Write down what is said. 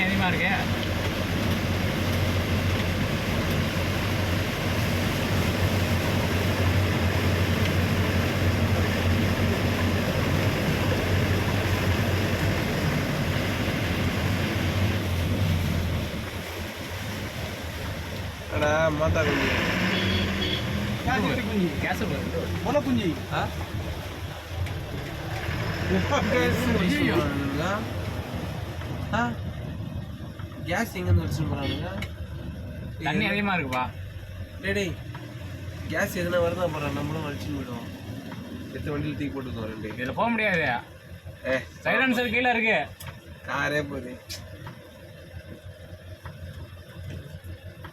அதிகமாக இருக்கு. மாதா குஞ்சு கேஸ் போல குஞ்சு கேஸ் எங்க இருந்து வச்சுட்டு போறானுங்க? தண்ணி அதிகமாக இருக்குப்பா. டேய் கேஸ் எதுனா வருதா போறான், நம்மளும் வலிச்சுன்னு போயிடுவோம். எத்தனை வண்டியில் தூக்கி போட்டுக்கோ ரெண்டு. இதில் போக முடியாது. சைலன்சர் கீழே இருக்கு. காரே போகுது.